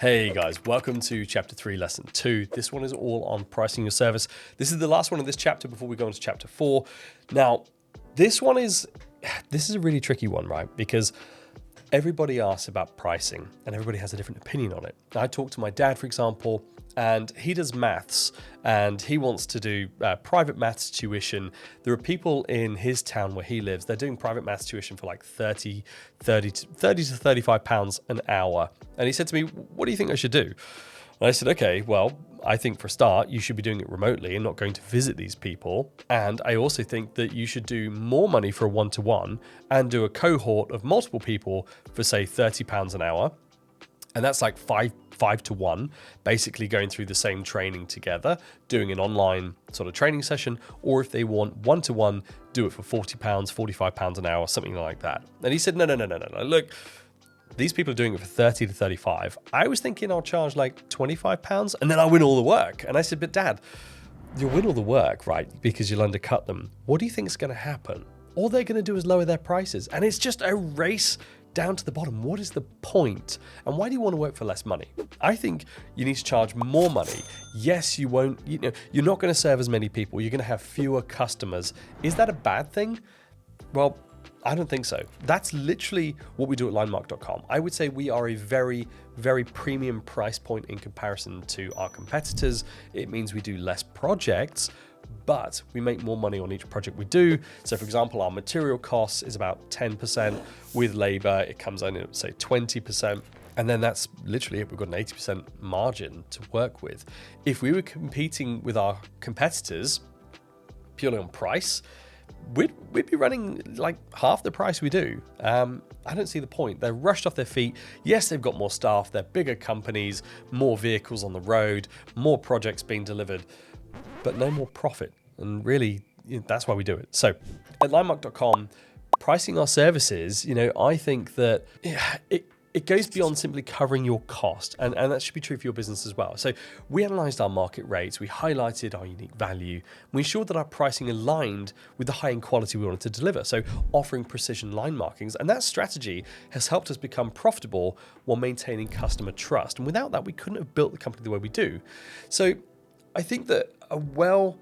Hey guys, welcome to chapter 3, lesson 2. This one is all on pricing your service. This is the last one of this chapter before we go into chapter 4. Now, this is a really tricky one, right? Because everybody asks about pricing and everybody has a different opinion on it. I talked to my dad, for example, and he does maths and he wants to do private maths tuition. There are people in his town where he lives, they're doing private maths tuition for like 30 to 35 pounds an hour. And he said to me, what do you think I should do? And I said, okay, well, I think for a start, you should be doing it remotely and not going to visit these people. And I also think that you should do more money for a one-to-one and do a cohort of multiple people for say £30 an hour. And that's like five to one, basically going through the same training together, doing an online sort of training session, or if they want one-to-one, do it for £40, £45 an hour, something like that. And he said, no. Look, these people are doing it for 30 to 35. I was thinking I'll charge like £25 and then I'll win all the work. And I said, but Dad, you'll win all the work, right? Because you'll undercut them. What do you think is going to happen? All they're going to do is lower their prices. And it's just a race down to the bottom. What is the point? And why do you want to work for less money? I think you need to charge more money. Yes, you won't, you're not going to serve as many people. You're going to have fewer customers. Is that a bad thing? Well, I don't think so. That's literally what we do at linemark.com. I would say we are a very, very premium price point in comparison to our competitors. It means we do less projects, but we make more money on each project we do. So for example, our material costs is about 10%. With labor, it comes in at say 20%. And then that's literally it. We've got an 80% margin to work with. If we were competing with our competitors purely on price, we'd be running like half the price we do. I don't see the point. They're rushed off their feet. Yes, they've got more staff. They're bigger companies, more vehicles on the road, more projects being delivered, but no more profit. And really, that's why we do it. So at linemark.com, pricing our services, I think that it goes beyond simply covering your cost, and that should be true for your business as well. So we analyzed our market rates, we highlighted our unique value, we ensured that our pricing aligned with the high-end quality we wanted to deliver, so offering precision line markings, and that strategy has helped us become profitable while maintaining customer trust. And without that, we couldn't have built the company the way we do. So I think that a well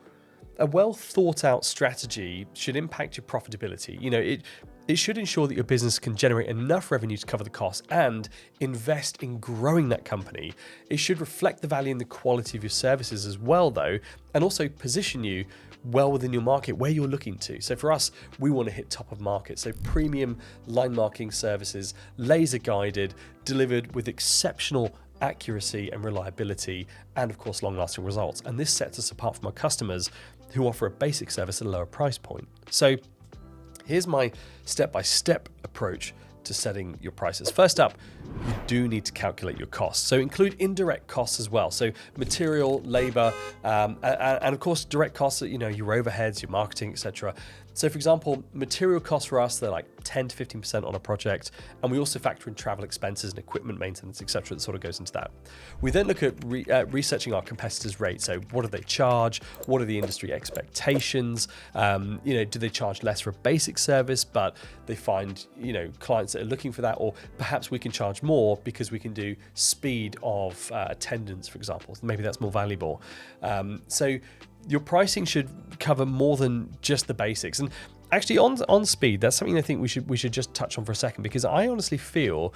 thought out strategy should impact your profitability. It should ensure that your business can generate enough revenue to cover the costs and invest in growing that company. It should reflect the value and the quality of your services as well, though, and also position you well within your market where you're looking to. So for us, we want to hit top of market. So premium line marking services, laser guided, delivered with exceptional accuracy and reliability, and of course, long-lasting results. And this sets us apart from our customers who offer a basic service at a lower price point. So here's my step-by-step approach to setting your prices. First up, you do need to calculate your costs. So include indirect costs as well. So material, labor, and of course, direct costs, your overheads, your marketing, etc. So for example, material costs for us, they're like 10 to 15% on a project. And we also factor in travel expenses and equipment maintenance, etc. that sort of goes into that. We then look at researching our competitors' rates. So what do they charge? What are the industry expectations? Do they charge less for a basic service, but they find, clients that are looking for that, or perhaps we can charge more because we can do speed of attendance, for example. Maybe that's more valuable. So your pricing should cover more than just the basics. And actually on speed, that's something I think we should just touch on for a second, because I honestly feel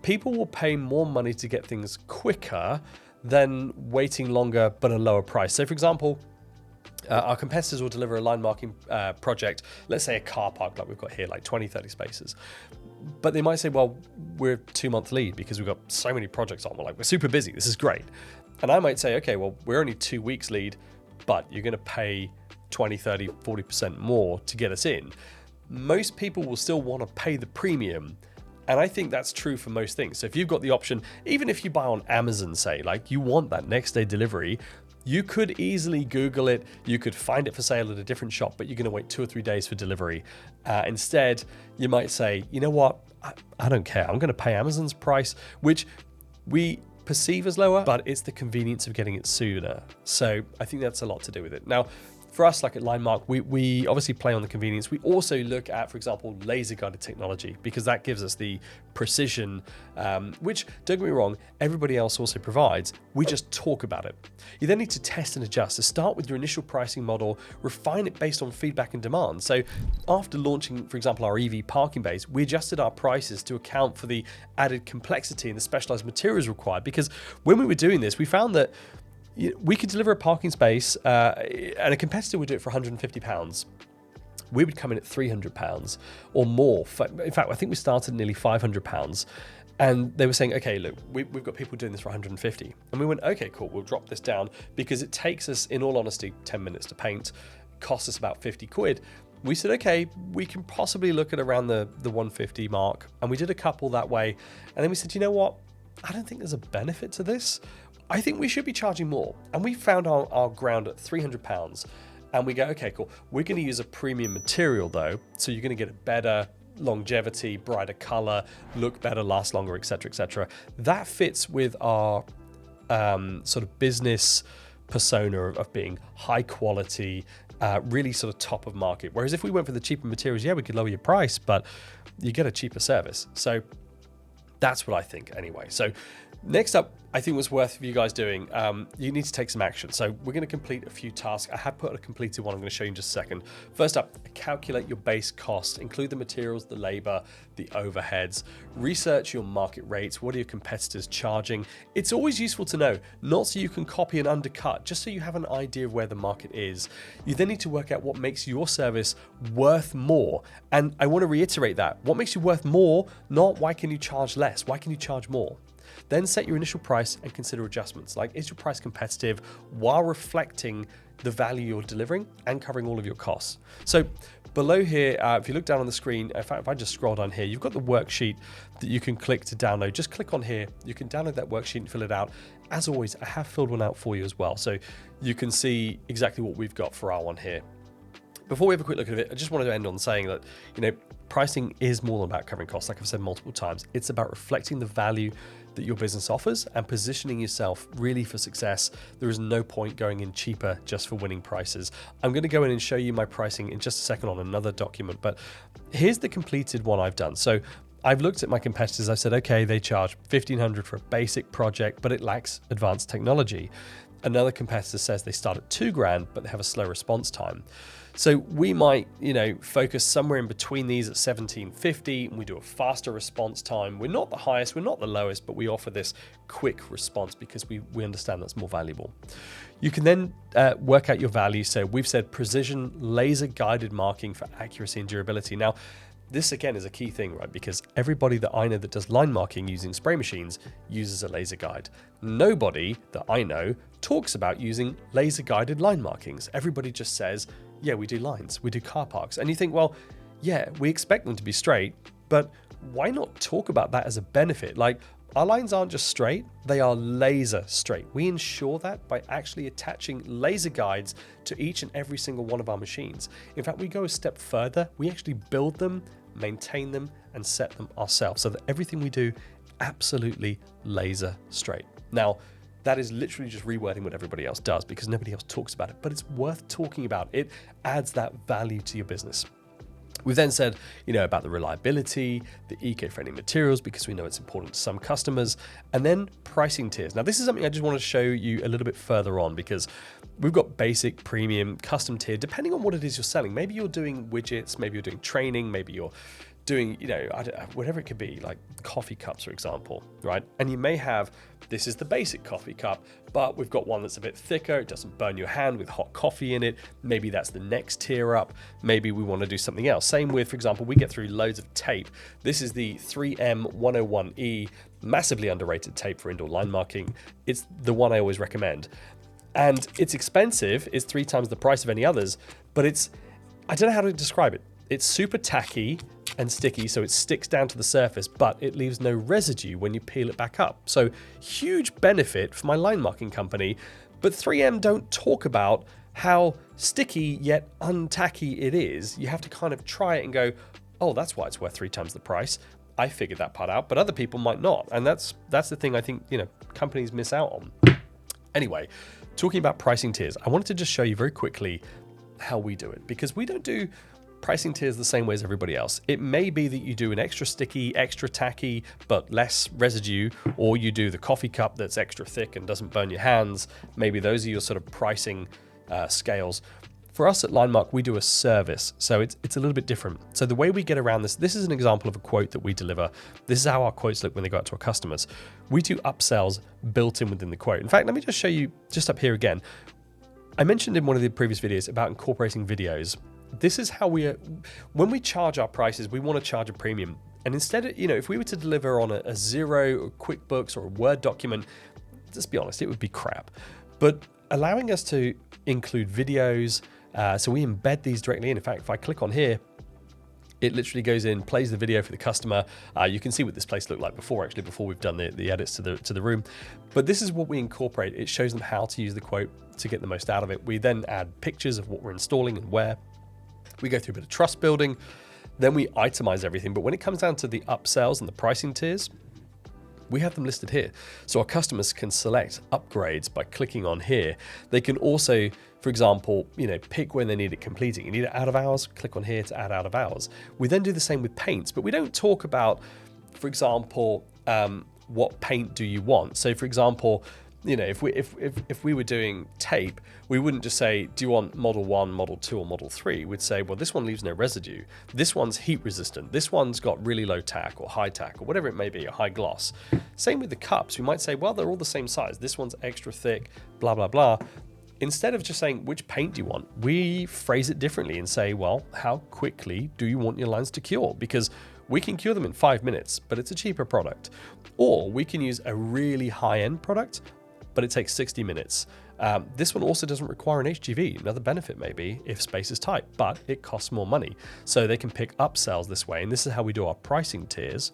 people will pay more money to get things quicker than waiting longer but a lower price. So for example, our competitors will deliver a line marking project, let's say a car park like we've got here, like 20, 30 spaces. But they might say, well, we're 2-month lead because we've got so many projects on. We're super busy. This is great. And I might say, okay, well, we're only 2 weeks lead, but you're going to pay 20, 30, 40% more to get us in. Most people will still want to pay the premium. And I think that's true for most things. So if you've got the option, even if you buy on Amazon, say, like you want that next day delivery, you could easily Google it. You could find it for sale at a different shop, but you're going to wait 2 or 3 days for delivery. Instead, you might say, you know what? I don't care. I'm going to pay Amazon's price, which we perceive as lower, but it's the convenience of getting it sooner. So I think that's a lot to do with it. Now, for us, like at Linemark, we obviously play on the convenience. We also look at, for example, laser guided technology, because that gives us the precision, which, don't get me wrong, everybody else also provides. We just talk about it. You then need to test and adjust. So start with your initial pricing model, refine it based on feedback and demand. So after launching, for example, our EV parking bays, we adjusted our prices to account for the added complexity and the specialized materials required. Because when we were doing this, we found that we could deliver a parking space and a competitor would do it for £150. We would come in at £300 or more. In fact, I think we started at nearly £500. And they were saying, okay, look, we've got people doing this for 150. And we went, okay, cool, we'll drop this down, because it takes us, in all honesty, 10 minutes to paint, costs us about 50 quid. We said, okay, we can possibly look at around the 150 mark. And we did a couple that way. And then we said, you know what? I don't think there's a benefit to this. I think we should be charging more. And we found our ground at £300. And we go, okay, cool. We're going to use a premium material though. So you're going to get a better longevity, brighter color, look better, last longer, etc., etc. That fits with our sort of business persona of being high quality, really sort of top of market. Whereas if we went for the cheaper materials, yeah, we could lower your price, but you get a cheaper service. So that's what I think anyway. So next up, I think what's worth you guys doing, you need to take some action. So we're going to complete a few tasks. I have put a completed one I'm going to show you in just a second. First up, calculate your base cost. Include the materials, the labor, the overheads. Research your market rates. What are your competitors charging? It's always useful to know, not so you can copy and undercut, just so you have an idea of where the market is. You then need to work out what makes your service worth more. And I want to reiterate that. What makes you worth more, not why can you charge less? Why can you charge more? Then set your initial price and consider adjustments. Like, is your price competitive while reflecting the value you're delivering and covering all of your costs? So below here, if you look down on the screen, in fact, if I just scroll down here, you've got the worksheet that you can click to download. Just click on here. You can download that worksheet and fill it out. As always, I have filled one out for you as well, so you can see exactly what we've got for our one here. Before we have a quick look at it, I just wanted to end on saying that, pricing is more than about covering costs. Like I've said multiple times, it's about reflecting the value that your business offers and positioning yourself really for success. There is no point going in cheaper just for winning prices. I'm going to go in and show you my pricing in just a second on another document, but here's the completed one I've done. So I've looked at my competitors. I said, okay, they charge $1,500 for a basic project, but it lacks advanced technology. Another competitor says they start at $2,000, but they have a slow response time. So we might, focus somewhere in between these at $1,750, and we do a faster response time. We're not the highest, we're not the lowest, but we offer this quick response because we understand that's more valuable. You can then work out your value. So we've said precision laser guided marking for accuracy and durability. Now, this again is a key thing, right? Because everybody that I know that does line marking using spray machines uses a laser guide. Nobody that I know talks about using laser guided line markings. Everybody just says, yeah, we do lines, we do car parks. And you think, well, yeah, we expect them to be straight, but why not talk about that as a benefit? Like, our lines aren't just straight, they are laser straight. We ensure that by actually attaching laser guides to each and every single one of our machines. In fact, we go a step further. We actually build them, maintain them, and set them ourselves so that everything we do absolutely laser straight. Now, that is literally just rewording what everybody else does because nobody else talks about it, but it's worth talking about. It adds that value to your business. We've then said, about the reliability, the eco-friendly materials, because we know it's important to some customers, and then pricing tiers. Now, this is something I just want to show you a little bit further on because we've got basic, premium, custom tier, depending on what it is you're selling. Maybe you're doing widgets, maybe you're doing training, maybe you're doing, whatever it could be, like coffee cups, for example, right? And you may have, this is the basic coffee cup, but we've got one that's a bit thicker. It doesn't burn your hand with hot coffee in it. Maybe that's the next tier up. Maybe we want to do something else. Same with, for example, we get through loads of tape. This is the 3M 101E, massively underrated tape for indoor line marking. It's the one I always recommend. And it's expensive. It's 3 times the price of any others, but I don't know how to describe it. It's super tacky and sticky, so it sticks down to the surface, but it leaves no residue when you peel it back up. So huge benefit for my line marking company, but 3M don't talk about how sticky yet untacky it is. You have to kind of try it and go, oh, that's why it's worth 3 times the price. I figured that part out, but other people might not. And that's the thing I think, companies miss out on. Anyway, talking about pricing tiers, I wanted to just show you very quickly how we do it, because we don't do pricing tiers the same way as everybody else. It may be that you do an extra sticky, extra tacky, but less residue, or you do the coffee cup that's extra thick and doesn't burn your hands. Maybe those are your sort of pricing scales. For us at Linemark, we do a service, so it's a little bit different. So the way we get around this is an example of a quote that we deliver. This is how our quotes look when they go out to our customers. We do upsells built in within the quote. In fact, let me just show you just up here again. I mentioned in one of the previous videos about incorporating videos. This is how when we charge our prices, we want to charge a premium. And instead of, if we were to deliver on a Xero or QuickBooks or a Word document, let's be honest, it would be crap. But allowing us to include videos, so we embed these directly in. In fact, if I click on here, it literally goes in, plays the video for the customer. You can see what this place looked like before we've done the edits to the room. But this is what we incorporate. It shows them how to use the quote to get the most out of it. We then add pictures of what we're installing and where. We go through a bit of trust building, then we itemize everything. But when it comes down to the upsells and the pricing tiers, we have them listed here. So our customers can select upgrades by clicking on here. They can also, for example, pick when they need it completing. You need it out of hours, click on here to add out of hours. We then do the same with paints, but we don't talk about, for example, what paint do you want? So for example, if we were doing tape, we wouldn't just say, do you want model 1, model 2, or model 3? We'd say, well, this one leaves no residue. This one's heat resistant. This one's got really low tack or high tack or whatever it may be, a high gloss. Same with the cups. We might say, well, they're all the same size. This one's extra thick, blah, blah, blah. Instead of just saying, which paint do you want? We phrase it differently and say, well, how quickly do you want your lines to cure? Because we can cure them in 5 minutes, but it's a cheaper product. Or we can use a really high-end product, but it takes 60 minutes. This one also doesn't require an HGV. Another benefit may be if space is tight, but it costs more money. So they can pick upsells this way, and this is how we do our pricing tiers.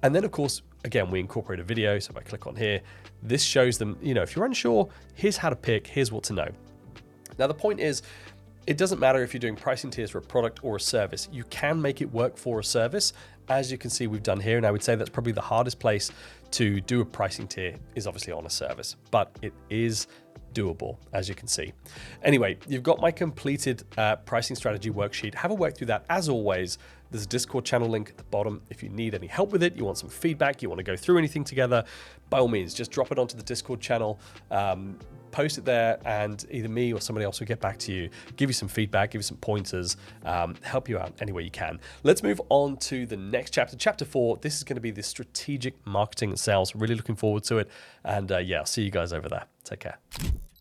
And then, of course, again, we incorporate a video. So if I click on here, this shows them, if you're unsure, here's how to pick, here's what to know. Now, the point is, it doesn't matter if you're doing pricing tiers for a product or a service. You can make it work for a service, as you can see we've done here. And I would say that's probably the hardest place to do a pricing tier is obviously on a service, but it is doable, as you can see. Anyway, you've got my completed pricing strategy worksheet. Have a work through that. As always, there's a Discord channel link at the bottom. If you need any help with it, you want some feedback, you want to go through anything together, by all means, just drop it onto the Discord channel, post it there, and either me or somebody else will get back to you, give you some feedback, give you some pointers, help you out any way you can. Let's move on to the next chapter, chapter 4. This is going to be the strategic marketing and sales. Really looking forward to it. And yeah, I'll see you guys over there. Take care.